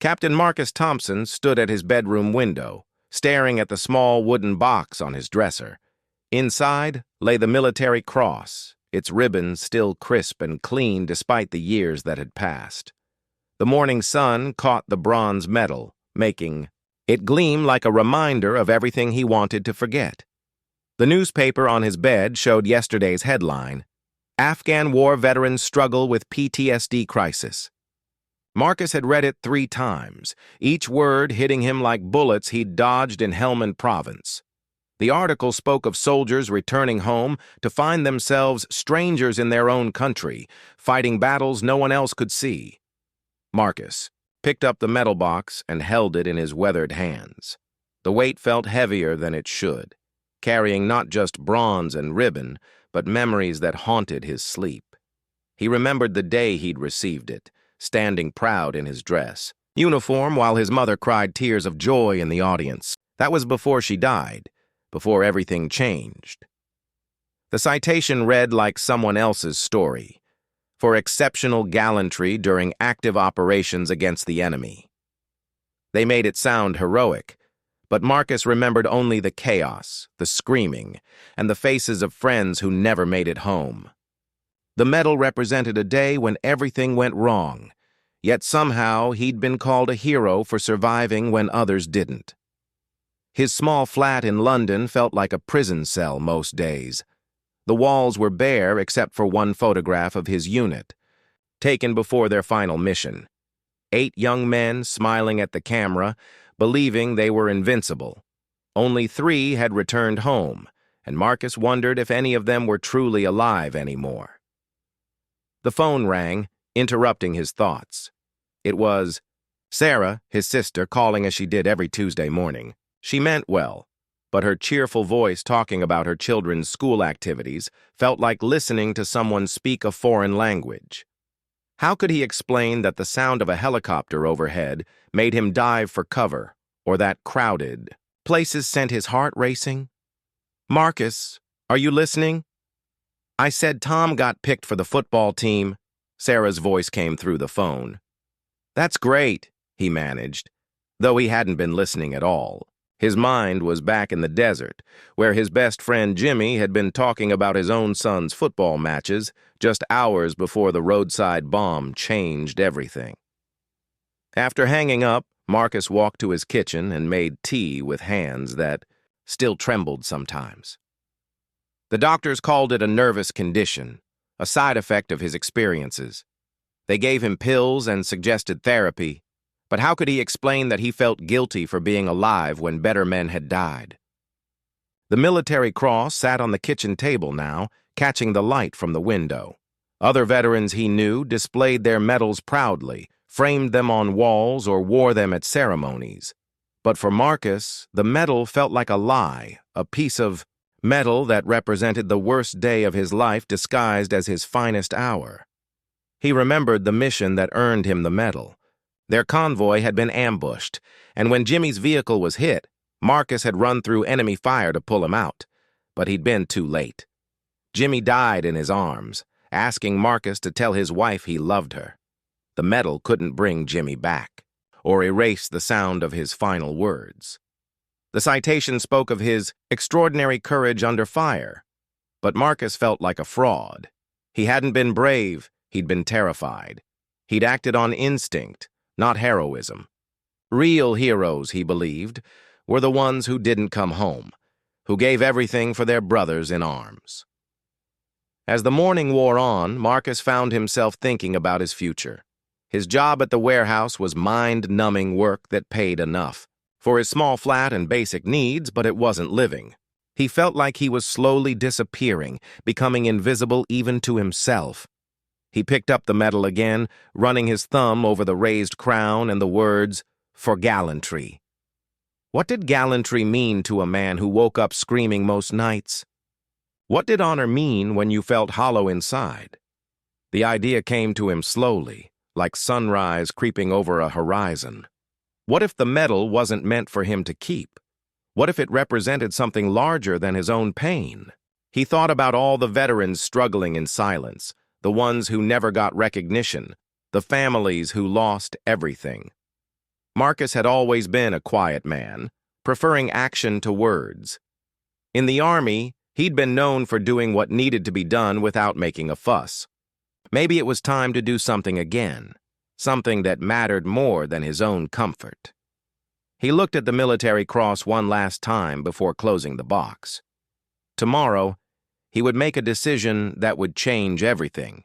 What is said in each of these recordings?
Captain Marcus Thompson stood at his bedroom window, staring at the small wooden box on his dresser. Inside lay the military cross, its ribbons still crisp and clean despite the years that had passed. The morning sun caught the bronze medal, making it gleam like a reminder of everything he wanted to forget. The newspaper on his bed showed yesterday's headline, "Afghan War Veterans Struggle with PTSD Crisis." Marcus had read it 3 times, each word hitting him like bullets he'd dodged in Helmand Province. The article spoke of soldiers returning home to find themselves strangers in their own country, fighting battles no one else could see. Marcus picked up the medal box and held it in his weathered hands. The weight felt heavier than it should, carrying not just bronze and ribbon, but memories that haunted his sleep. He remembered the day he'd received it, standing proud in his dress uniform while his mother cried tears of joy in the audience. That was before she died, before everything changed. The citation read like someone else's story, for exceptional gallantry during active operations against the enemy. They made it sound heroic, but Marcus remembered only the chaos, the screaming, and the faces of friends who never made it home. The medal represented a day when everything went wrong, yet somehow he'd been called a hero for surviving when others didn't. His small flat in London felt like a prison cell most days. The walls were bare except for one photograph of his unit, taken before their final mission. 8 young men smiling at the camera, believing they were invincible. Only 3 had returned home, and Marcus wondered if any of them were truly alive anymore. The phone rang, interrupting his thoughts. It was Sarah, his sister, calling as she did every Tuesday morning. She meant well, but her cheerful voice talking about her children's school activities felt like listening to someone speak a foreign language. How could he explain that the sound of a helicopter overhead made him dive for cover, or that crowded places sent his heart racing? "Marcus, are you listening?" "I said Tom got picked for the football team." Sarah's voice came through the phone. "That's great," he managed, though he hadn't been listening at all. His mind was back in the desert, where his best friend Jimmy had been talking about his own son's football matches just hours before the roadside bomb changed everything. After hanging up, Marcus walked to his kitchen and made tea with hands that still trembled sometimes. The doctors called it a nervous condition, a side effect of his experiences. They gave him pills and suggested therapy, but how could he explain that he felt guilty for being alive when better men had died? The military cross sat on the kitchen table now, catching the light from the window. Other veterans he knew displayed their medals proudly, framed them on walls, or wore them at ceremonies. But for Marcus, the medal felt like a lie, a piece of metal that represented the worst day of his life disguised as his finest hour. He remembered the mission that earned him the medal. Their convoy had been ambushed, and when Jimmy's vehicle was hit, Marcus had run through enemy fire to pull him out, but he'd been too late. Jimmy died in his arms, asking Marcus to tell his wife he loved her. The medal couldn't bring Jimmy back, or erase the sound of his final words. The citation spoke of his extraordinary courage under fire, but Marcus felt like a fraud. He hadn't been brave, he'd been terrified. He'd acted on instinct, not heroism. Real heroes, he believed, were the ones who didn't come home, who gave everything for their brothers in arms. As the morning wore on, Marcus found himself thinking about his future. His job at the warehouse was mind-numbing work that paid enough for his small flat and basic needs, but it wasn't living. He felt like he was slowly disappearing, becoming invisible even to himself. He picked up the medal again, running his thumb over the raised crown and the words, "For gallantry." What did gallantry mean to a man who woke up screaming most nights? What did honor mean when you felt hollow inside? The idea came to him slowly, like sunrise creeping over a horizon. What if the medal wasn't meant for him to keep? What if it represented something larger than his own pain? He thought about all the veterans struggling in silence, the ones who never got recognition, the families who lost everything. Marcus had always been a quiet man, preferring action to words. In the army, he'd been known for doing what needed to be done without making a fuss. Maybe it was time to do something again, something that mattered more than his own comfort. He looked at the military cross one last time before closing the box. Tomorrow, he would make a decision that would change everything.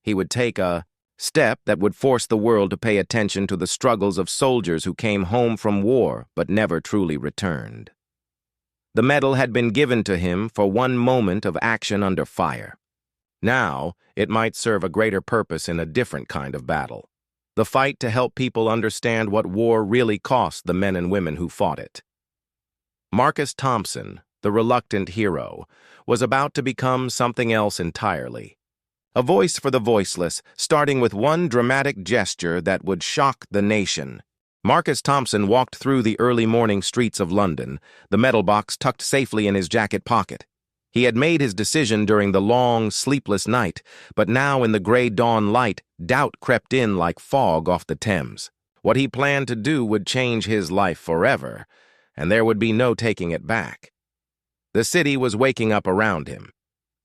He would take a step that would force the world to pay attention to the struggles of soldiers who came home from war but never truly returned. The medal had been given to him for one moment of action under fire. Now, it might serve a greater purpose in a different kind of battle. The fight to help people understand what war really cost the men and women who fought it. Marcus Thompson, the reluctant hero, was about to become something else entirely. A voice for the voiceless, starting with one dramatic gesture that would shock the nation. Marcus Thompson walked through the early morning streets of London, the medal box tucked safely in his jacket pocket. He had made his decision during the long, sleepless night, but now in the gray dawn light, doubt crept in like fog off the Thames. What he planned to do would change his life forever, and there would be no taking it back. The city was waking up around him.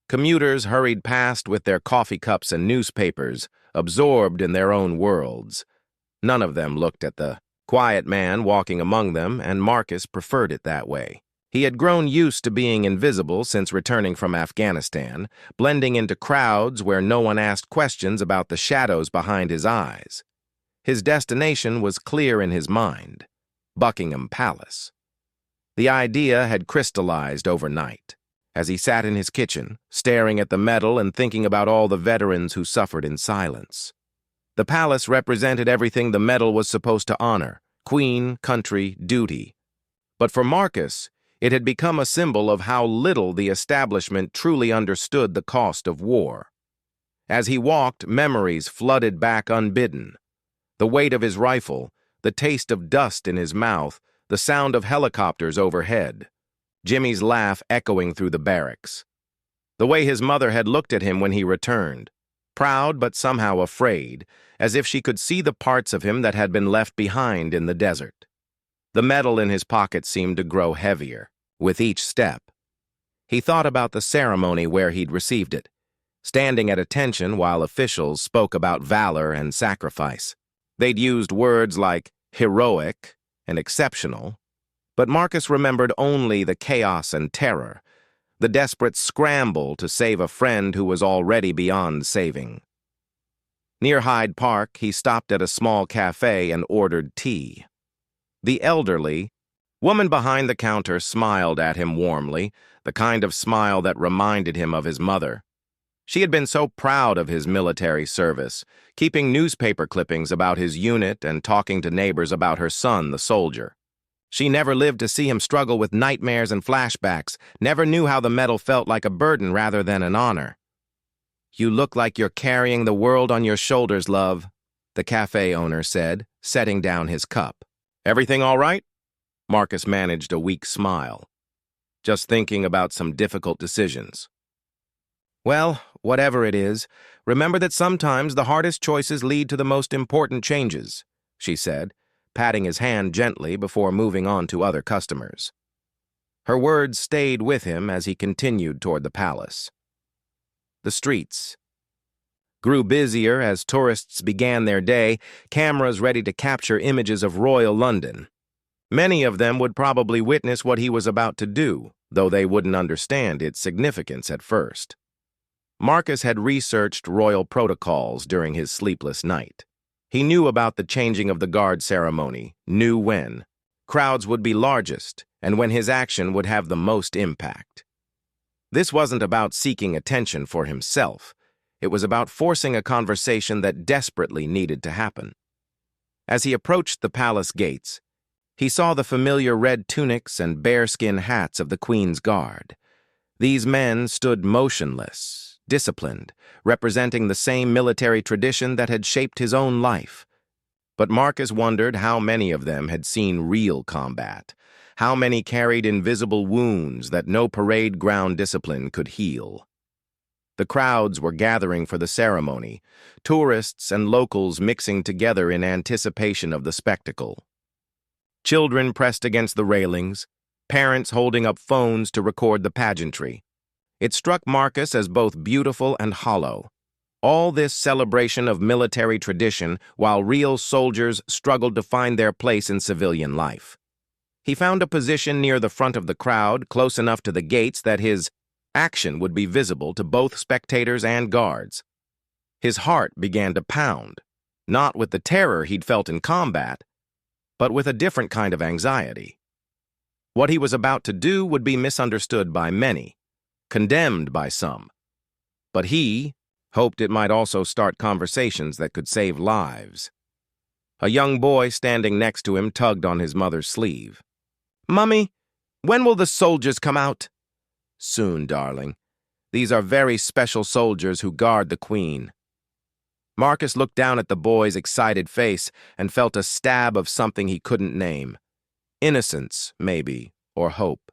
Commuters hurried past with their coffee cups and newspapers, absorbed in their own worlds. None of them looked at the quiet man walking among them, and Marcus preferred it that way. He had grown used to being invisible since returning from Afghanistan, blending into crowds where no one asked questions about the shadows behind his eyes. His destination was clear in his mind: Buckingham Palace. The idea had crystallized overnight. As he sat in his kitchen, staring at the medal and thinking about all the veterans who suffered in silence. The palace represented everything the medal was supposed to honor: queen, country, duty. But for Marcus, it had become a symbol of how little the establishment truly understood the cost of war. As he walked, memories flooded back unbidden. The weight of his rifle, the taste of dust in his mouth, the sound of helicopters overhead. Jimmy's laugh echoing through the barracks. The way his mother had looked at him when he returned, proud but somehow afraid, as if she could see the parts of him that had been left behind in the desert. The medal in his pocket seemed to grow heavier with each step. He thought about the ceremony where he'd received it, standing at attention while officials spoke about valor and sacrifice. They'd used words like heroic and exceptional, but Marcus remembered only the chaos and terror, the desperate scramble to save a friend who was already beyond saving. Near Hyde Park, he stopped at a small cafe and ordered tea. The elderly woman behind the counter smiled at him warmly, the kind of smile that reminded him of his mother. She had been so proud of his military service, keeping newspaper clippings about his unit and talking to neighbors about her son, the soldier. She never lived to see him struggle with nightmares and flashbacks, never knew how the medal felt like a burden rather than an honor. "You look like you're carrying the world on your shoulders, love," the cafe owner said, setting down his cup. "Everything all right?" Marcus managed a weak smile. "Just thinking about some difficult decisions." "Well, whatever it is, remember that sometimes the hardest choices lead to the most important changes," she said, patting his hand gently before moving on to other customers. Her words stayed with him as he continued toward the palace. The streets grew busier as tourists began their day, cameras ready to capture images of royal London. Many of them would probably witness what he was about to do, though they wouldn't understand its significance at first. Marcus had researched royal protocols during his sleepless night. He knew about the changing of the guard ceremony, knew when crowds would be largest, and when his action would have the most impact. This wasn't about seeking attention for himself. It was about forcing a conversation that desperately needed to happen. As he approached the palace gates, he saw the familiar red tunics and bearskin hats of the Queen's Guard. These men stood motionless, disciplined, representing the same military tradition that had shaped his own life. But Marcus wondered how many of them had seen real combat, how many carried invisible wounds that no parade ground discipline could heal. The crowds were gathering for the ceremony, tourists and locals mixing together in anticipation of the spectacle. Children pressed against the railings, parents holding up phones to record the pageantry. It struck Marcus as both beautiful and hollow. All this celebration of military tradition while real soldiers struggled to find their place in civilian life. He found a position near the front of the crowd, close enough to the gates that his action would be visible to both spectators and guards. His heart began to pound, not with the terror he'd felt in combat, but with a different kind of anxiety. What he was about to do would be misunderstood by many, condemned by some, but he hoped it might also start conversations that could save lives. A young boy standing next to him tugged on his mother's sleeve. "Mummy, when will the soldiers come out?" "Soon, darling. These are very special soldiers who guard the Queen." Marcus looked down at the boy's excited face and felt a stab of something he couldn't name. Innocence, maybe, or hope.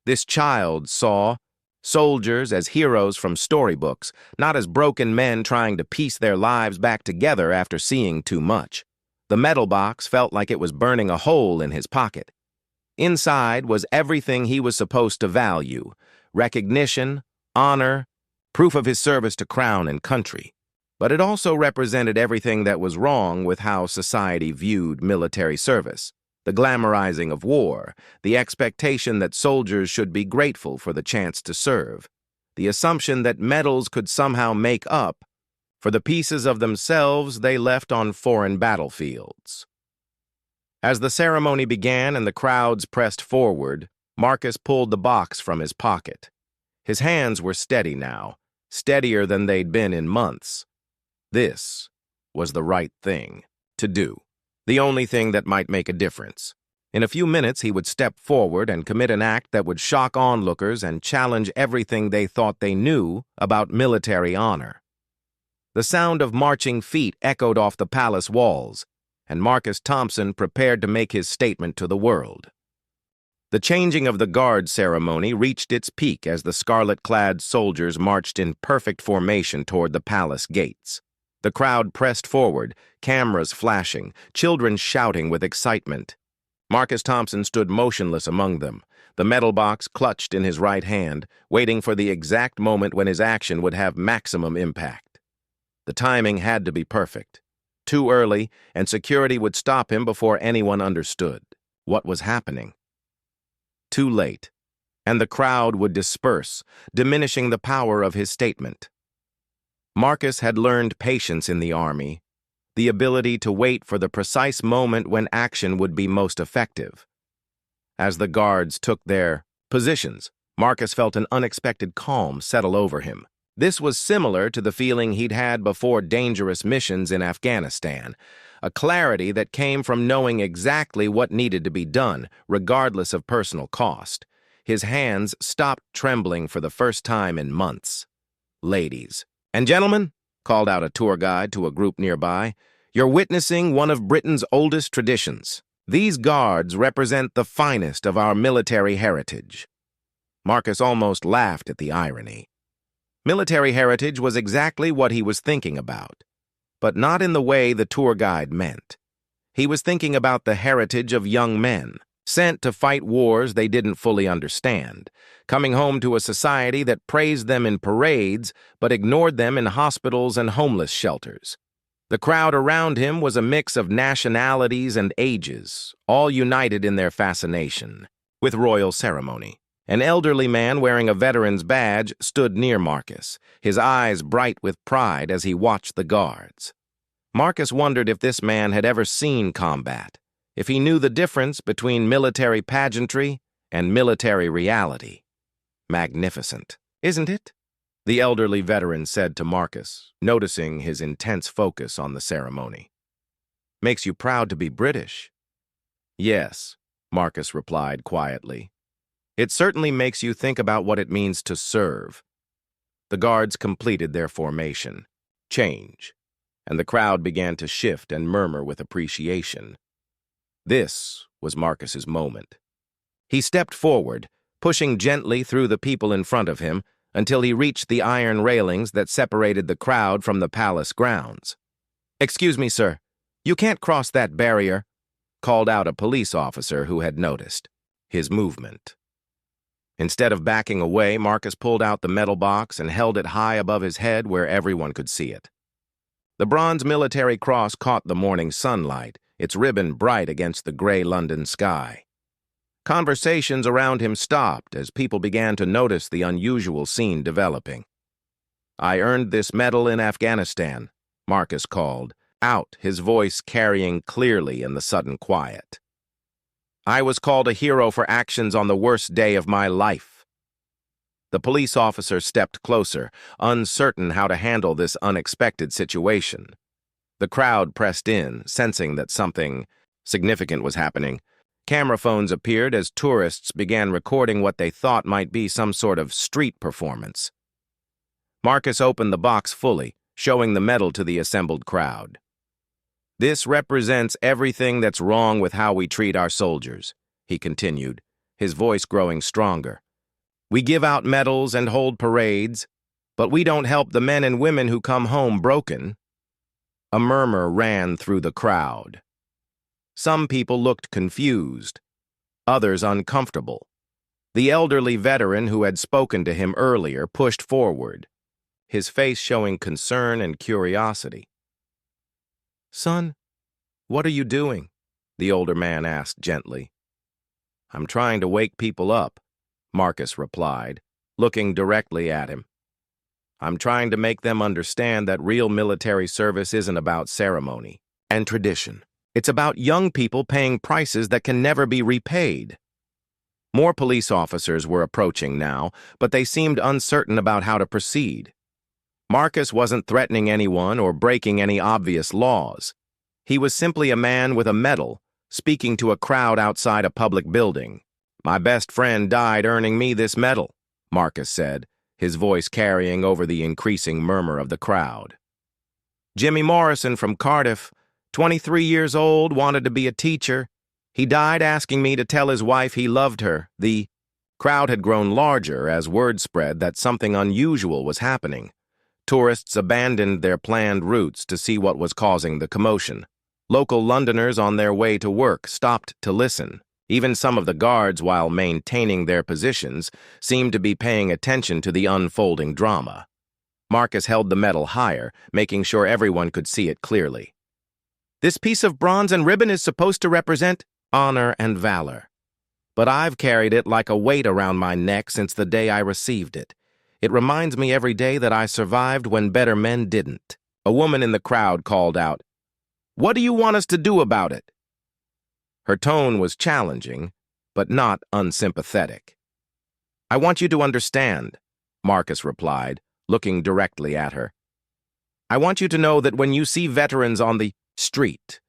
This child saw soldiers as heroes from storybooks, not as broken men trying to piece their lives back together after seeing too much. The metal box felt like it was burning a hole in his pocket. Inside was everything he was supposed to value: recognition, honor, proof of his service to crown and country. But it also represented everything that was wrong with how society viewed military service. The glamorizing of war, the expectation that soldiers should be grateful for the chance to serve, the assumption that medals could somehow make up for the pieces of themselves they left on foreign battlefields. As the ceremony began and the crowds pressed forward, Marcus pulled the box from his pocket. His hands were steady now, steadier than they'd been in months. This was the right thing to do. The only thing that might make a difference. In a few minutes, he would step forward and commit an act that would shock onlookers and challenge everything they thought they knew about military honor. The sound of marching feet echoed off the palace walls, and Marcus Thompson prepared to make his statement to the world. The changing of the guard ceremony reached its peak as the scarlet-clad soldiers marched in perfect formation toward the palace gates. The crowd pressed forward, cameras flashing, children shouting with excitement. Marcus Thompson stood motionless among them, the metal box clutched in his right hand, waiting for the exact moment when his action would have maximum impact. The timing had to be perfect. Too early, and security would stop him before anyone understood what was happening. Too late, and the crowd would disperse, diminishing the power of his statement. Marcus had learned patience in the army, the ability to wait for the precise moment when action would be most effective. As the guards took their positions, Marcus felt an unexpected calm settle over him. This was similar to the feeling he'd had before dangerous missions in Afghanistan, a clarity that came from knowing exactly what needed to be done, regardless of personal cost. His hands stopped trembling for the first time in months. "Ladies and gentlemen," called out a tour guide to a group nearby, "you're witnessing one of Britain's oldest traditions. These guards represent the finest of our military heritage." Marcus almost laughed at the irony. Military heritage was exactly what he was thinking about, but not in the way the tour guide meant. He was thinking about the heritage of young men, sent to fight wars they didn't fully understand, coming home to a society that praised them in parades but ignored them in hospitals and homeless shelters. The crowd around him was a mix of nationalities and ages, all united in their fascination with royal ceremony. An elderly man wearing a veteran's badge stood near Marcus, his eyes bright with pride as he watched the guards. Marcus wondered if this man had ever seen combat, if he knew the difference between military pageantry and military reality. "Magnificent, isn't it?" the elderly veteran said to Marcus, noticing his intense focus on the ceremony. "Makes you proud to be British." "Yes," Marcus replied quietly. "It certainly makes you think about what it means to serve." The guards completed their formation, change, and the crowd began to shift and murmur with appreciation. This was Marcus's moment. He stepped forward, pushing gently through the people in front of him, until he reached the iron railings that separated the crowd from the palace grounds. "Excuse me, sir. You can't cross that barrier," called out a police officer who had noticed his movement. Instead of backing away, Marcus pulled out the metal box and held it high above his head where everyone could see it. The bronze military cross caught the morning sunlight, its ribbon bright against the gray London sky. Conversations around him stopped as people began to notice the unusual scene developing. "I earned this medal in Afghanistan," Marcus called, out, his voice carrying clearly in the sudden quiet. "I was called a hero for actions on the worst day of my life." The police officer stepped closer, uncertain how to handle this unexpected situation. The crowd pressed in, sensing that something significant was happening. Camera phones appeared as tourists began recording what they thought might be some sort of street performance. Marcus opened the box fully, showing the medal to the assembled crowd. "This represents everything that's wrong with how we treat our soldiers," he continued, his voice growing stronger. "We give out medals and hold parades, but we don't help the men and women who come home broken." A murmur ran through the crowd. Some people looked confused, others uncomfortable. The elderly veteran who had spoken to him earlier pushed forward, his face showing concern and curiosity. "Son, what are you doing?" the older man asked gently. "I'm trying to wake people up," Marcus replied, looking directly at him. "I'm trying to make them understand that real military service isn't about ceremony and tradition. It's about young people paying prices that can never be repaid." More police officers were approaching now, but they seemed uncertain about how to proceed. Marcus wasn't threatening anyone or breaking any obvious laws. He was simply a man with a medal, speaking to a crowd outside a public building. "My best friend died earning me this medal," Marcus said, his voice carrying over the increasing murmur of the crowd. "Jimmy Morrison from Cardiff, 23 years old, wanted to be a teacher. He died asking me to tell his wife he loved her." The crowd had grown larger as word spread that something unusual was happening. Tourists abandoned their planned routes to see what was causing the commotion. Local Londoners on their way to work stopped to listen. Even some of the guards, while maintaining their positions, seemed to be paying attention to the unfolding drama. Marcus held the medal higher, making sure everyone could see it clearly. "This piece of bronze and ribbon is supposed to represent honor and valor. But I've carried it like a weight around my neck since the day I received it. It reminds me every day that I survived when better men didn't." A woman in the crowd called out, "What do you want us to do about it?" Her tone was challenging, but not unsympathetic. "I want you to understand," Marcus replied, looking directly at her. "I want you to know that when you see veterans on the street,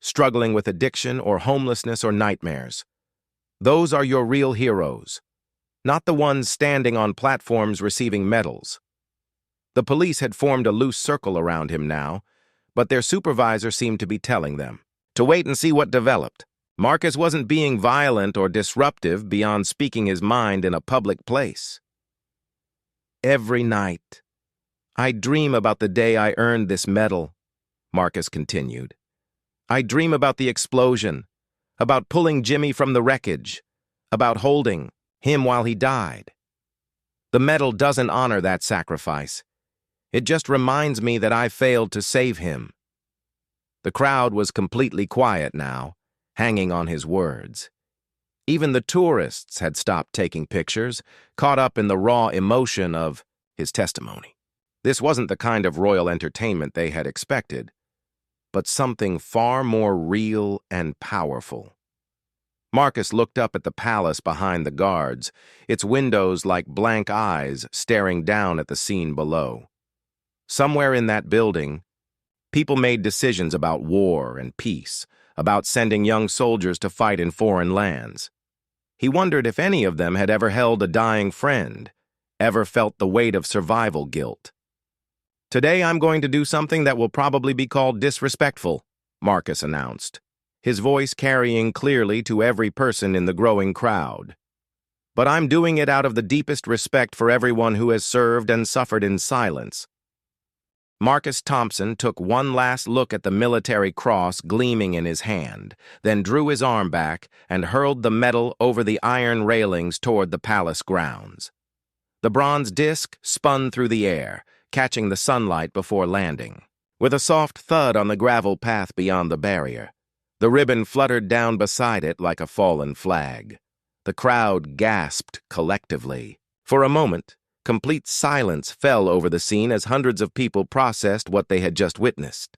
struggling with addiction or homelessness or nightmares, those are your real heroes, not the ones standing on platforms receiving medals." The police had formed a loose circle around him now, but their supervisor seemed to be telling them to wait and see what developed. Marcus wasn't being violent or disruptive beyond speaking his mind in a public place. "Every night, I dream about the day I earned this medal," Marcus continued. "I dream about the explosion, about pulling Jimmy from the wreckage, about holding him while he died. The medal doesn't honor that sacrifice. It just reminds me that I failed to save him." The crowd was completely quiet now, hanging on his words. Even the tourists had stopped taking pictures, caught up in the raw emotion of his testimony. This wasn't the kind of royal entertainment they had expected, but something far more real and powerful. Marcus looked up at the palace behind the guards, its windows like blank eyes staring down at the scene below. Somewhere in that building, people made decisions about war and peace, about sending young soldiers to fight in foreign lands. He wondered if any of them had ever held a dying friend, ever felt the weight of survival guilt. "Today I'm going to do something that will probably be called disrespectful," Marcus announced, his voice carrying clearly to every person in the growing crowd. but I'm doing it out of the deepest respect for everyone who has served and suffered in silence." Marcus Thompson took one last look at the military cross gleaming in his hand, then drew his arm back and hurled the medal over the iron railings toward the palace grounds. The bronze disc spun through the air, catching the sunlight before landing. With a soft thud on the gravel path beyond the barrier, the ribbon fluttered down beside it like a fallen flag. The crowd gasped collectively. For a moment, complete silence fell over the scene as hundreds of people processed what they had just witnessed.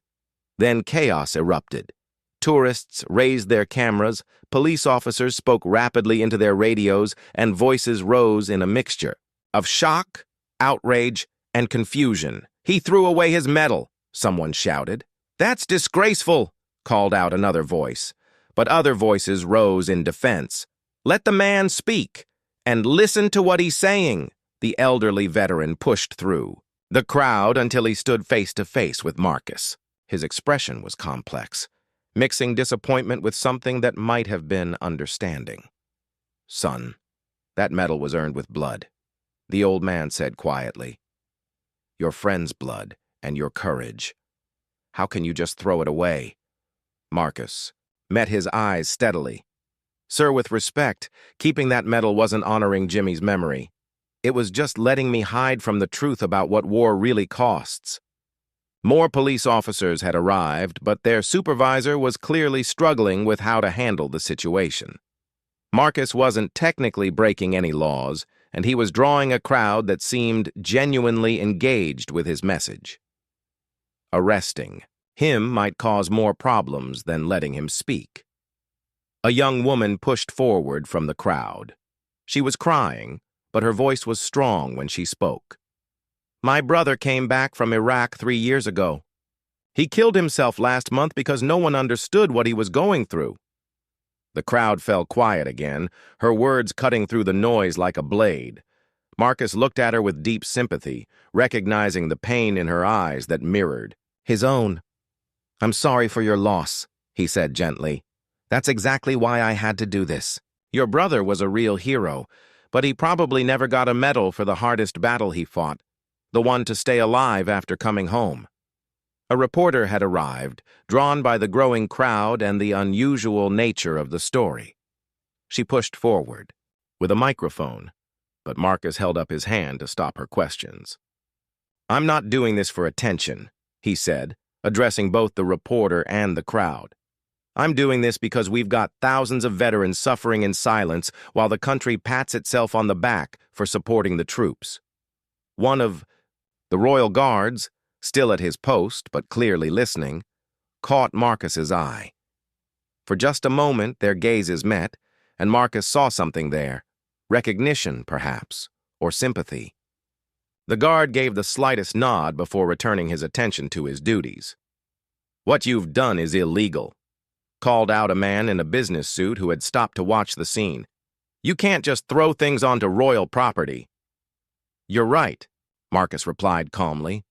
Then chaos erupted. Tourists raised their cameras, police officers spoke rapidly into their radios, and voices rose in a mixture of shock, outrage, and confusion. "He threw away his medal," someone shouted. "That's disgraceful," called out another voice. But other voices rose in defense. "Let the man speak, and listen to what he's saying." The elderly veteran pushed through the crowd until he stood face to face with Marcus. His expression was complex, mixing disappointment with something that might have been understanding. "Son, that medal was earned with blood," the old man said quietly. "Your friend's blood and your courage. How can you just throw it away?" Marcus met his eyes steadily. "Sir, with respect, keeping that medal wasn't honoring Jimmy's memory. It was just letting me hide from the truth about what war really costs." More police officers had arrived, but their supervisor was clearly struggling with how to handle the situation. Marcus wasn't technically breaking any laws, and he was drawing a crowd that seemed genuinely engaged with his message. Arresting him might cause more problems than letting him speak. A young woman pushed forward from the crowd. She was crying, but her voice was strong when she spoke. "My brother came back from Iraq 3 years ago. He killed himself last month because no one understood what he was going through." The crowd fell quiet again, her words cutting through the noise like a blade. Marcus looked at her with deep sympathy, recognizing the pain in her eyes that mirrored his own. "I'm sorry for your loss," he said gently. "That's exactly why I had to do this. Your brother was a real hero, but he probably never got a medal for the hardest battle he fought, the one to stay alive after coming home." A reporter had arrived, drawn by the growing crowd and the unusual nature of the story. She pushed forward with a microphone, but Marcus held up his hand to stop her questions. "I'm not doing this for attention," he said, addressing both the reporter and the crowd. "I'm doing this because we've got thousands of veterans suffering in silence while the country pats itself on the back for supporting the troops." One of the Royal Guards, still at his post but clearly listening, caught Marcus's eye. For just a moment their gazes met, and Marcus saw something there, recognition, perhaps, or sympathy. The guard gave the slightest nod before returning his attention to his duties. "What you've done is illegal," called out a man in a business suit who had stopped to watch the scene. "You can't just throw things onto royal property." "You're right," Marcus replied calmly.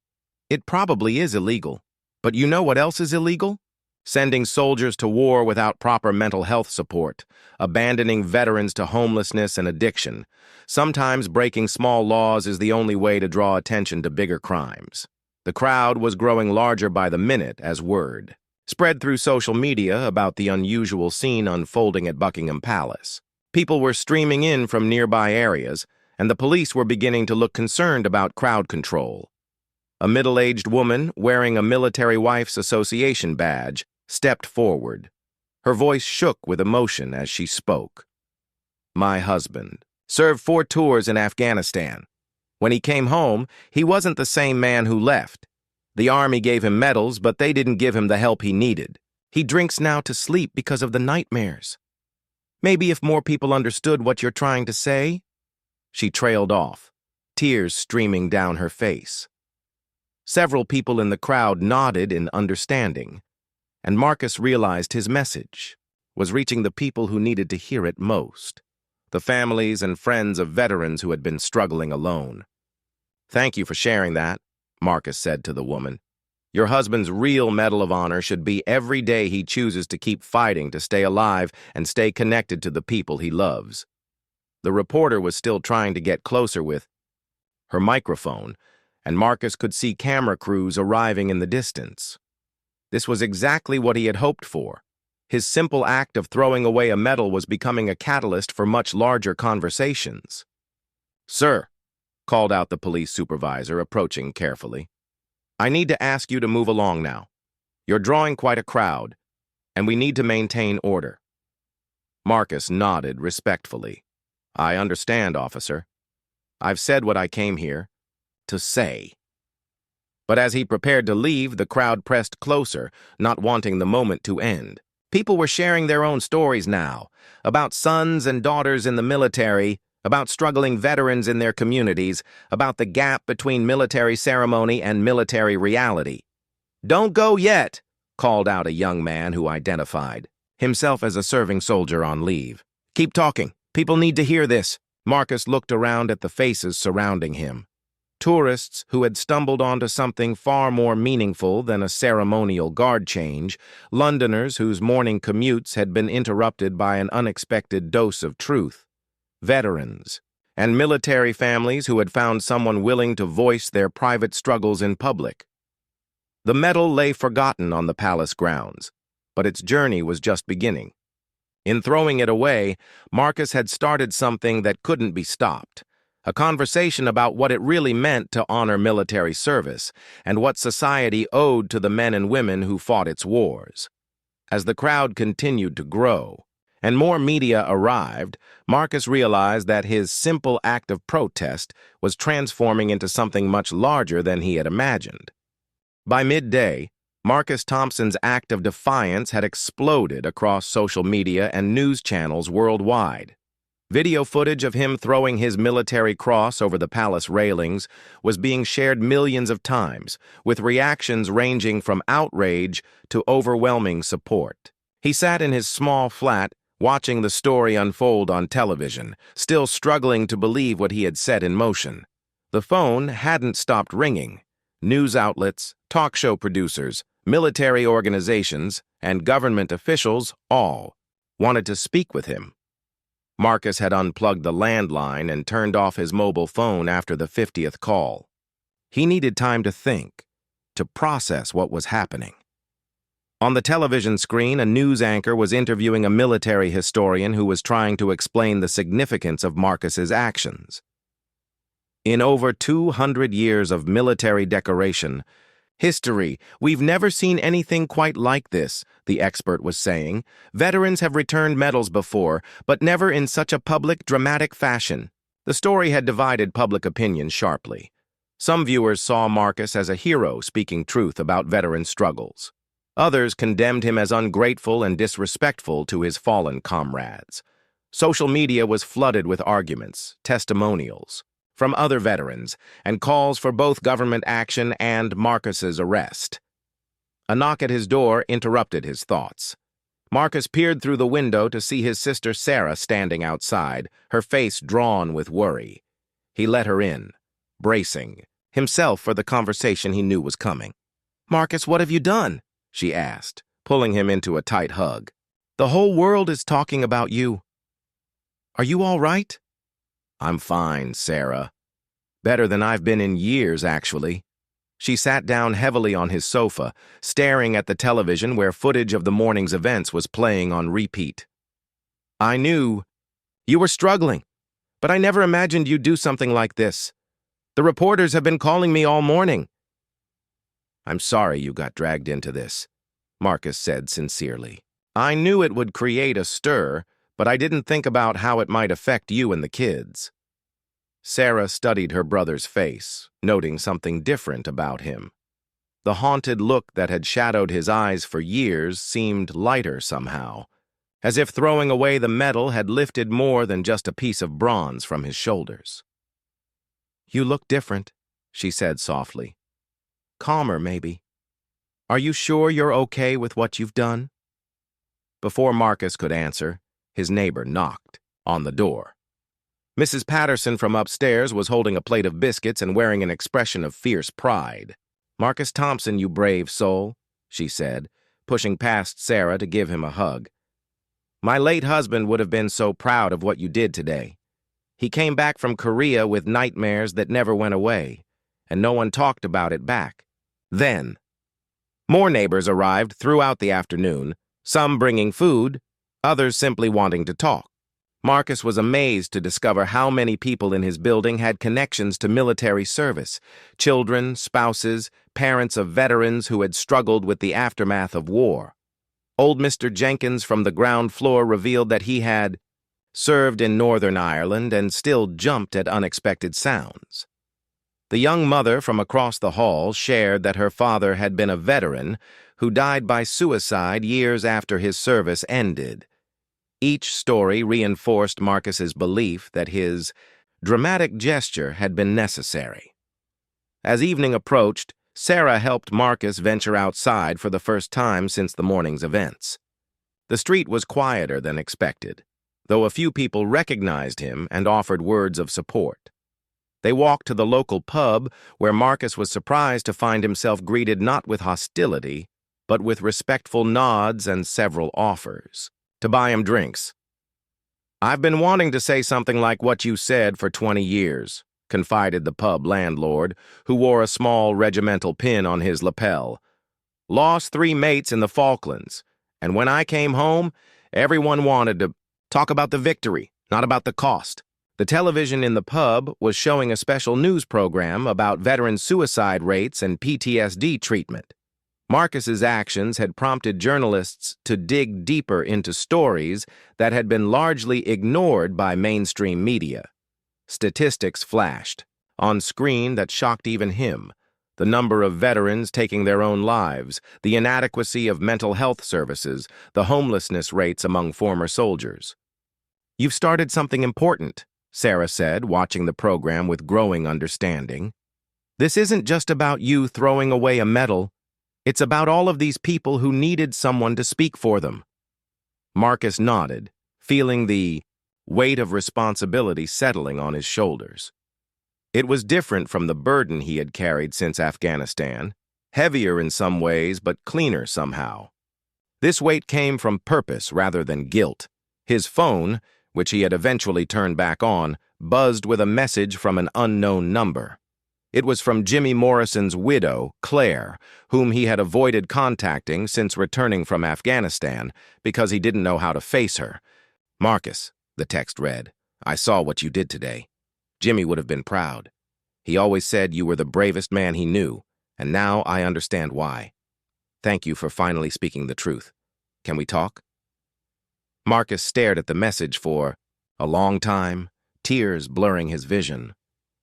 "It probably is illegal. But you know what else is illegal? Sending soldiers to war without proper mental health support, abandoning veterans to homelessness and addiction. Sometimes breaking small laws is the only way to draw attention to bigger crimes." The crowd was growing larger by the minute as word spread through social media about the unusual scene unfolding at Buckingham Palace. People were streaming in from nearby areas, and the police were beginning to look concerned about crowd control. A middle-aged woman wearing a Military Wives Association badge stepped forward. Her voice shook with emotion as she spoke. "My husband served 4 tours in Afghanistan. When he came home, he wasn't the same man who left. The army gave him medals, but they didn't give him the help he needed. He drinks now to sleep because of the nightmares. Maybe if more people understood what you're trying to say." She trailed off, tears streaming down her face. Several people in the crowd nodded in understanding, and Marcus realized his message was reaching the people who needed to hear it most, the families and friends of veterans who had been struggling alone. "Thank you for sharing that," Marcus said to the woman. "Your husband's real Medal of Honor should be every day he chooses to keep fighting to stay alive and stay connected to the people he loves." The reporter was still trying to get closer with her microphone, and Marcus could see camera crews arriving in the distance. This was exactly what he had hoped for. His simple act of throwing away a medal was becoming a catalyst for much larger conversations. "Sir," called out the police supervisor, approaching carefully, "I need to ask you to move along now. You're drawing quite a crowd, and we need to maintain order." Marcus nodded respectfully. "I understand, officer. I've said what I came here to say." But as he prepared to leave, the crowd pressed closer, not wanting the moment to end. People were sharing their own stories now, about sons and daughters in the military, about struggling veterans in their communities, about the gap between military ceremony and military reality. "Don't go yet," called out a young man who identified himself as a serving soldier on leave. "Keep talking. People need to hear this." Marcus looked around at the faces surrounding him. Tourists who had stumbled onto something far more meaningful than a ceremonial guard change, Londoners whose morning commutes had been interrupted by an unexpected dose of truth, veterans, and military families who had found someone willing to voice their private struggles in public. The medal lay forgotten on the palace grounds, but its journey was just beginning. In throwing it away, Marcus had started something that couldn't be stopped. A conversation about what it really meant to honor military service and what society owed to the men and women who fought its wars. As the crowd continued to grow and more media arrived, Marcus realized that his simple act of protest was transforming into something much larger than he had imagined. By midday, Marcus Thompson's act of defiance had exploded across social media and news channels worldwide. Video footage of him throwing his military cross over the palace railings was being shared millions of times, with reactions ranging from outrage to overwhelming support. He sat in his small flat, watching the story unfold on television, still struggling to believe what he had set in motion. The phone hadn't stopped ringing. News outlets, talk show producers, military organizations, and government officials all wanted to speak with him. Marcus had unplugged the landline and turned off his mobile phone after the 50th call. He needed time to think, to process what was happening. On the television screen, a news anchor was interviewing a military historian who was trying to explain the significance of Marcus's actions. "In over 200 years of military decoration, history, we've never seen anything quite like this," the expert was saying. "Veterans have returned medals before, but never in such a public, dramatic fashion." The story had divided public opinion sharply. Some viewers saw Marcus as a hero speaking truth about veteran struggles. Others condemned him as ungrateful and disrespectful to his fallen comrades. Social media was flooded with arguments, testimonials from other veterans, and calls for both government action and Marcus's arrest. A knock at his door interrupted his thoughts. Marcus peered through the window to see his sister Sarah standing outside, her face drawn with worry. He let her in, bracing himself for the conversation he knew was coming. "Marcus, what have you done?" she asked, pulling him into a tight hug. "The whole world is talking about you. Are you all right?" "I'm fine, Sarah. Better than I've been in years, actually." She sat down heavily on his sofa, staring at the television where footage of the morning's events was playing on repeat. "I knew you were struggling, but I never imagined you'd do something like this. The reporters have been calling me all morning." "I'm sorry you got dragged into this," Marcus said sincerely. "I knew it would create a stir, but I didn't think about how it might affect you and the kids." Sarah studied her brother's face, noting something different about him. The haunted look that had shadowed his eyes for years seemed lighter somehow, as if throwing away the medal had lifted more than just a piece of bronze from his shoulders. "You look different," she said softly. "Calmer, maybe. Are you sure you're okay with what you've done?" Before Marcus could answer, his neighbor knocked on the door. Mrs. Patterson from upstairs was holding a plate of biscuits and wearing an expression of fierce pride. "Marcus Thompson, you brave soul," she said, pushing past Sarah to give him a hug. "My late husband would have been so proud of what you did today. He came back from Korea with nightmares that never went away, and no one talked about it back. Then, more neighbors arrived throughout the afternoon, some bringing food, others simply wanting to talk. Marcus was amazed to discover how many people in his building had connections to military service: children, spouses, parents of veterans who had struggled with the aftermath of war. Old Mr. Jenkins from the ground floor revealed that he had served in Northern Ireland and still jumped at unexpected sounds. The young mother from across the hall shared that her father had been a veteran who died by suicide years after his service ended. Each story reinforced Marcus's belief that his dramatic gesture had been necessary. As evening approached, Sarah helped Marcus venture outside for the first time since the morning's events. The street was quieter than expected, though a few people recognized him and offered words of support. They walked to the local pub, where Marcus was surprised to find himself greeted not with hostility, but with respectful nods and several offers to buy him drinks. "I've been wanting to say something like what you said for 20 years, confided the pub landlord, who wore a small regimental pin on his lapel. "Lost 3 mates in the Falklands, and when I came home, everyone wanted to talk about the victory, not about the cost." The television in the pub was showing a special news program about veteran suicide rates and PTSD treatment. Marcus's actions had prompted journalists to dig deeper into stories that had been largely ignored by mainstream media. Statistics flashed on screen that shocked even him: the number of veterans taking their own lives, the inadequacy of mental health services, the homelessness rates among former soldiers. "You've started something important," Sarah said, watching the program with growing understanding. "This isn't just about you throwing away a medal. It's about all of these people who needed someone to speak for them." Marcus nodded, feeling the weight of responsibility settling on his shoulders. It was different from the burden he had carried since Afghanistan, heavier in some ways but cleaner somehow. This weight came from purpose rather than guilt. His phone, which he had eventually turned back on, buzzed with a message from an unknown number. It was from Jimmy Morrison's widow, Claire, whom he had avoided contacting since returning from Afghanistan because he didn't know how to face her. "Marcus," the text read, "I saw what you did today. Jimmy would have been proud. He always said you were the bravest man he knew, and now I understand why. Thank you for finally speaking the truth. Can we talk?" Marcus stared at the message for a long time, tears blurring his vision.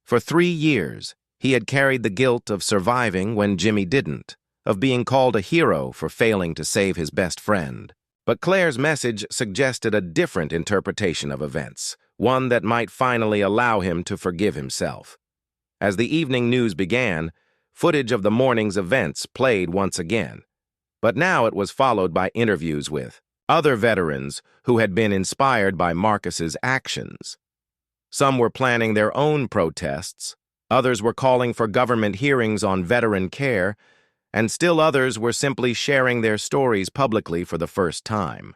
For 3 years, he had carried the guilt of surviving when Jimmy didn't, of being called a hero for failing to save his best friend. But Claire's message suggested a different interpretation of events, one that might finally allow him to forgive himself. As the evening news began, footage of the morning's events played once again, but now it was followed by interviews with other veterans who had been inspired by Marcus's actions. Some were planning their own protests, others were calling for government hearings on veteran care, and still others were simply sharing their stories publicly for the first time.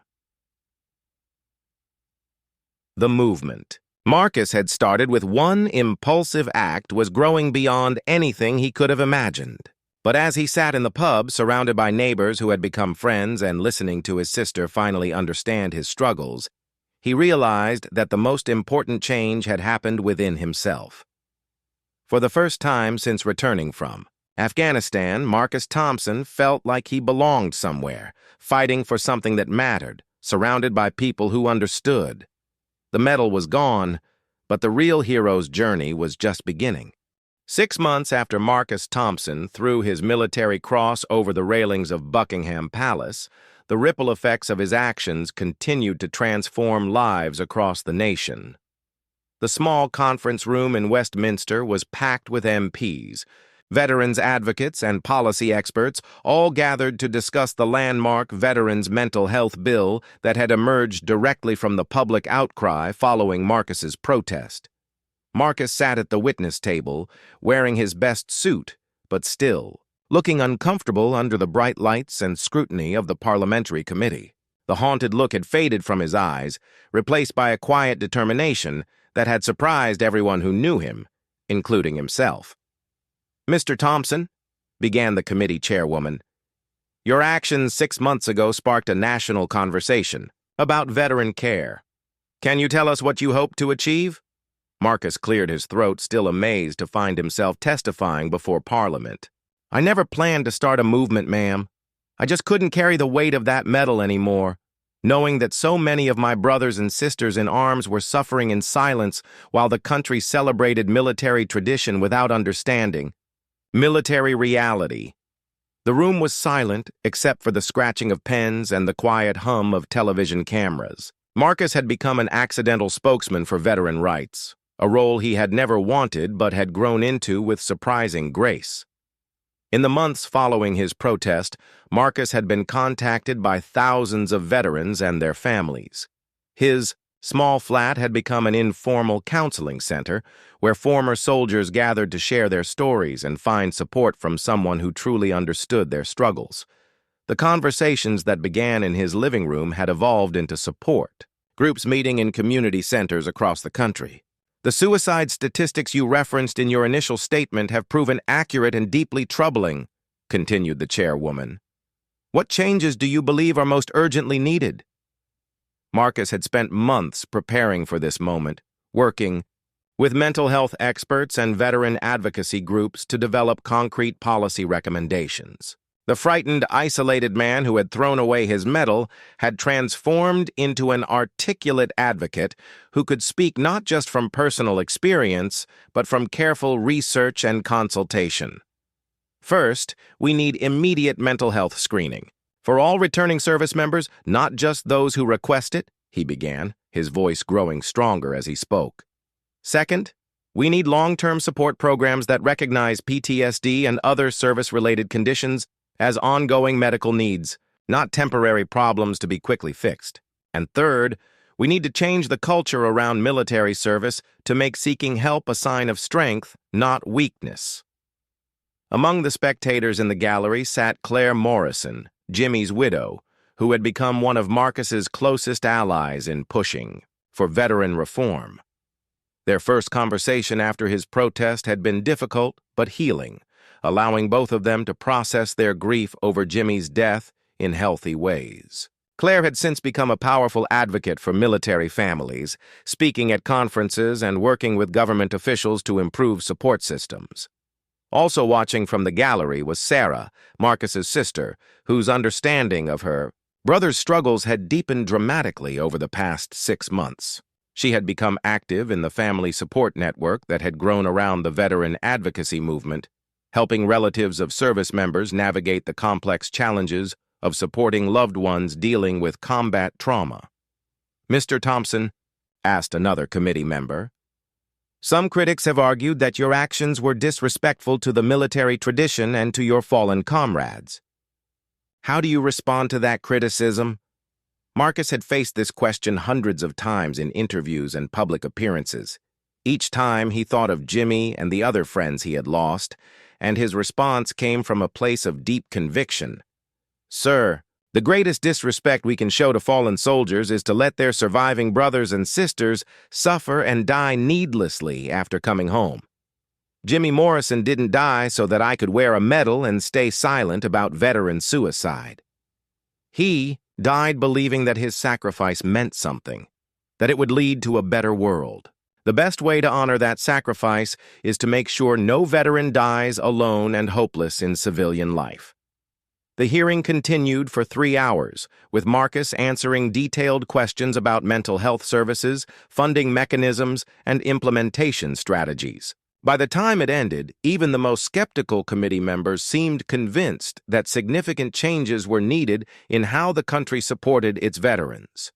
The movement Marcus had started with one impulsive act was growing beyond anything he could have imagined. But as he sat in the pub, surrounded by neighbors who had become friends and listening to his sister finally understand his struggles, he realized that the most important change had happened within himself. For the first time since returning from Afghanistan, Marcus Thompson felt like he belonged somewhere, fighting for something that mattered, surrounded by people who understood. The medal was gone, but the real hero's journey was just beginning. 6 months after Marcus Thompson threw his military cross over the railings of Buckingham Palace, the ripple effects of his actions continued to transform lives across the nation. The small conference room in Westminster was packed with MPs, veterans advocates, and policy experts, all gathered to discuss the landmark Veterans Mental Health Bill that had emerged directly from the public outcry following Marcus's protest. Marcus sat at the witness table, wearing his best suit, but still looking uncomfortable under the bright lights and scrutiny of the parliamentary committee. The haunted look had faded from his eyes, replaced by a quiet determination that had surprised everyone who knew him, including himself. "Mr. Thompson," began the committee chairwoman, "your actions 6 months ago sparked a national conversation about veteran care. Can you tell us what you hope to achieve?" Marcus cleared his throat, still amazed to find himself testifying before Parliament. "I never planned to start a movement, ma'am. I just couldn't carry the weight of that medal anymore, knowing that so many of my brothers and sisters in arms were suffering in silence while the country celebrated military tradition without understanding. Military reality." The room was silent except for the scratching of pens and the quiet hum of television cameras. Marcus had become an accidental spokesman for veteran rights, a role he had never wanted but had grown into with surprising grace. In the months following his protest, Marcus had been contacted by thousands of veterans and their families. His small flat had become an informal counseling center where former soldiers gathered to share their stories and find support from someone who truly understood their struggles. The conversations that began in his living room had evolved into support, groups meeting in community centers across the country. "The suicide statistics you referenced in your initial statement have proven accurate and deeply troubling," continued the chairwoman. "What changes do you believe are most urgently needed?" Marcus had spent months preparing for this moment, working with mental health experts and veteran advocacy groups to develop concrete policy recommendations. The frightened, isolated man who had thrown away his medal had transformed into an articulate advocate who could speak not just from personal experience, but from careful research and consultation. "First, we need immediate mental health screening. For all returning service members, not just those who request it," he began, his voice growing stronger as he spoke. "Second, we need long-term support programs that recognize PTSD and other service-related conditions as ongoing medical needs, not temporary problems to be quickly fixed. And third, we need to change the culture around military service to make seeking help a sign of strength, not weakness." Among the spectators in the gallery sat Claire Morrison, Jimmy's widow, who had become one of Marcus's closest allies in pushing for veteran reform. Their first conversation after his protest had been difficult but healing, allowing both of them to process their grief over Jimmy's death in healthy ways. Claire had since become a powerful advocate for military families, speaking at conferences and working with government officials to improve support systems. Also watching from the gallery was Sarah, Marcus's sister, whose understanding of her brother's struggles had deepened dramatically over the past 6 months. She had become active in the family support network that had grown around the veteran advocacy movement, helping relatives of service members navigate the complex challenges of supporting loved ones dealing with combat trauma. "Mr. Thompson," asked another committee member, "some critics have argued that your actions were disrespectful to the military tradition and to your fallen comrades. How do you respond to that criticism?" Marcus had faced this question hundreds of times in interviews and public appearances. Each time he thought of Jimmy and the other friends he had lost, and his response came from a place of deep conviction. "Sir, the greatest disrespect we can show to fallen soldiers is to let their surviving brothers and sisters suffer and die needlessly after coming home. Jimmy Morrison didn't die so that I could wear a medal and stay silent about veteran suicide. He died believing that his sacrifice meant something, that it would lead to a better world. The best way to honor that sacrifice is to make sure no veteran dies alone and hopeless in civilian life." The hearing continued for 3 hours, with Marcus answering detailed questions about mental health services, funding mechanisms, and implementation strategies. By the time it ended, even the most skeptical committee members seemed convinced that significant changes were needed in how the country supported its veterans.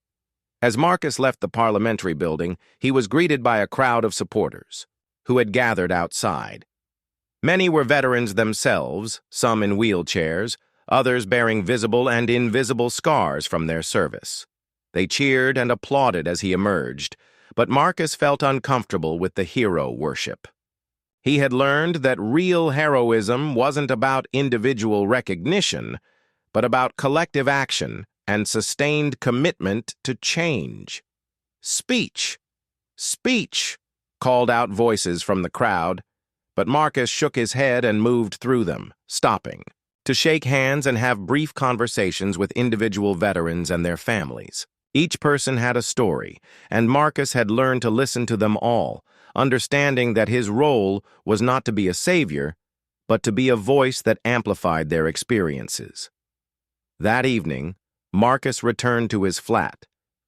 As Marcus left the parliamentary building, he was greeted by a crowd of supporters, who had gathered outside. Many were veterans themselves, some in wheelchairs, others bearing visible and invisible scars from their service. They cheered and applauded as he emerged, but Marcus felt uncomfortable with the hero worship. He had learned that real heroism wasn't about individual recognition, but about collective action and sustained commitment to change. Speech, "Speech!" called out voices from the crowd, but Marcus shook his head and moved through them, stopping, to shake hands and have brief conversations with individual veterans and their families. Each person had a story, and Marcus had learned to listen to them all, understanding that his role was not to be a savior, but to be a voice that amplified their experiences. That evening, Marcus returned to his flat,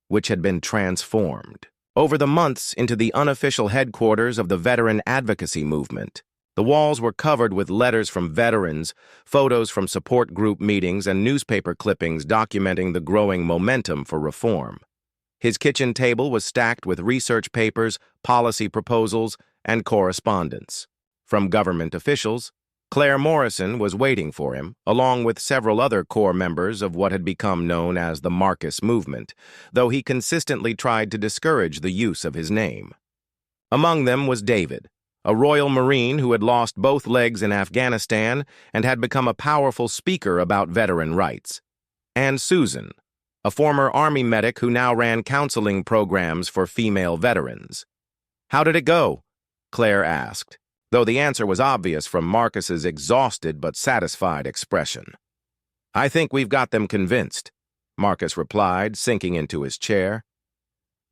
which had been transformed over the months into the unofficial headquarters of the veteran advocacy movement. The walls were covered with letters from veterans, photos from support group meetings, and newspaper clippings documenting the growing momentum for reform. His kitchen table was stacked with research papers, policy proposals, and correspondence. From government officials, Claire Morrison was waiting for him, along with several other core members of what had become known as the Marcus movement, though he consistently tried to discourage the use of his name. Among them was David, a Royal Marine who had lost both legs in Afghanistan and had become a powerful speaker about veteran rights, and Susan, a former Army medic who now ran counseling programs for female veterans. "How did it go?" Claire asked, though the answer was obvious from Marcus's exhausted but satisfied expression. "I think we've got them convinced," Marcus replied, sinking into his chair.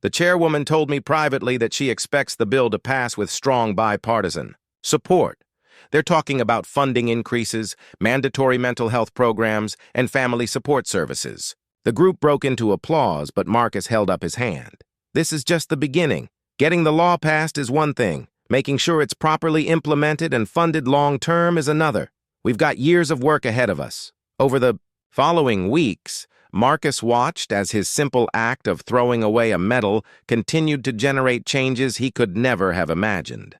"The chairwoman told me privately that she expects the bill to pass with strong bipartisan support. They're talking about funding increases, mandatory mental health programs, and family support services." The group broke into applause, but Marcus held up his hand. "This is just the beginning. Getting the law passed is one thing. Making sure it's properly implemented and funded long-term is another. We've got years of work ahead of us." Over the following weeks, Marcus watched as his simple act of throwing away a medal continued to generate changes he could never have imagined.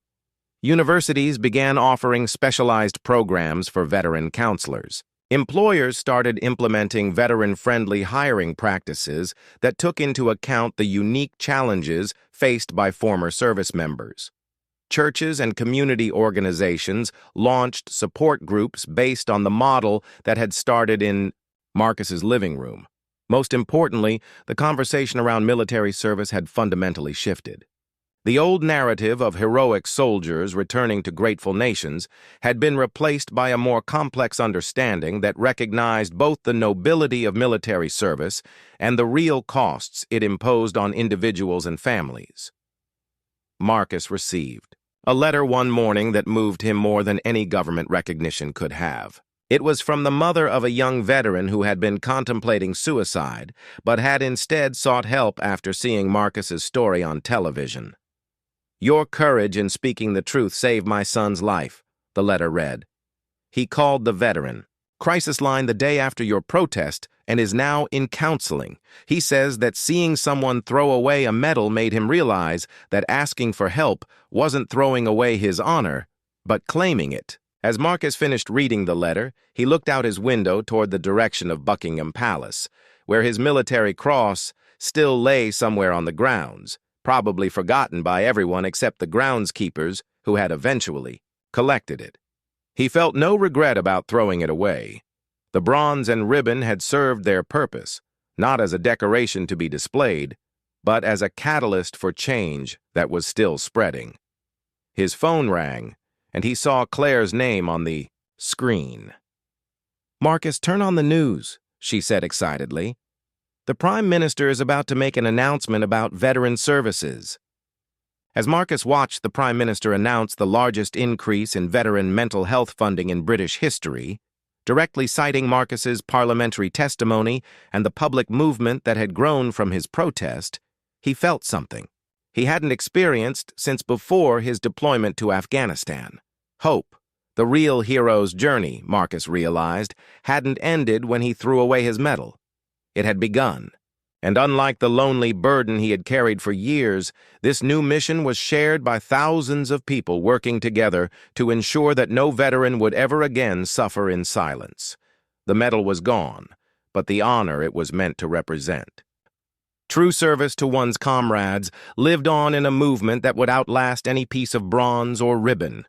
Universities began offering specialized programs for veteran counselors. Employers started implementing veteran-friendly hiring practices that took into account the unique challenges faced by former service members. Churches and community organizations launched support groups based on the model that had started in Marcus's living room. Most importantly, the conversation around military service had fundamentally shifted. The old narrative of heroic soldiers returning to grateful nations had been replaced by a more complex understanding that recognized both the nobility of military service and the real costs it imposed on individuals and families. Marcus received a letter one morning that moved him more than any government recognition could have. It was from the mother of a young veteran who had been contemplating suicide, but had instead sought help after seeing Marcus's story on television. "Your courage in speaking the truth saved my son's life," the letter read. "He called the veteran crisis line the day after your protest and is now in counseling. He says that seeing someone throw away a medal made him realize that asking for help wasn't throwing away his honor, but claiming it." As Marcus finished reading the letter, he looked out his window toward the direction of Buckingham Palace, where his military cross still lay somewhere on the grounds, probably forgotten by everyone except the groundskeepers who had eventually collected it. He felt no regret about throwing it away. The bronze and ribbon had served their purpose, not as a decoration to be displayed, but as a catalyst for change that was still spreading. His phone rang, and he saw Claire's name on the screen. "Marcus, turn on the news," she said excitedly. "The Prime Minister is about to make an announcement about veteran services." As Marcus watched the Prime Minister announce the largest increase in veteran mental health funding in British history, directly citing Marcus's parliamentary testimony and the public movement that had grown from his protest, he felt something he hadn't experienced since before his deployment to Afghanistan. Hope, the real hero's journey, Marcus realized, hadn't ended when he threw away his medal. It had begun. And unlike the lonely burden he had carried for years, this new mission was shared by thousands of people working together to ensure that no veteran would ever again suffer in silence. The medal was gone, but the honor it was meant to represent. True service to one's comrades lived on in a movement that would outlast any piece of bronze or ribbon.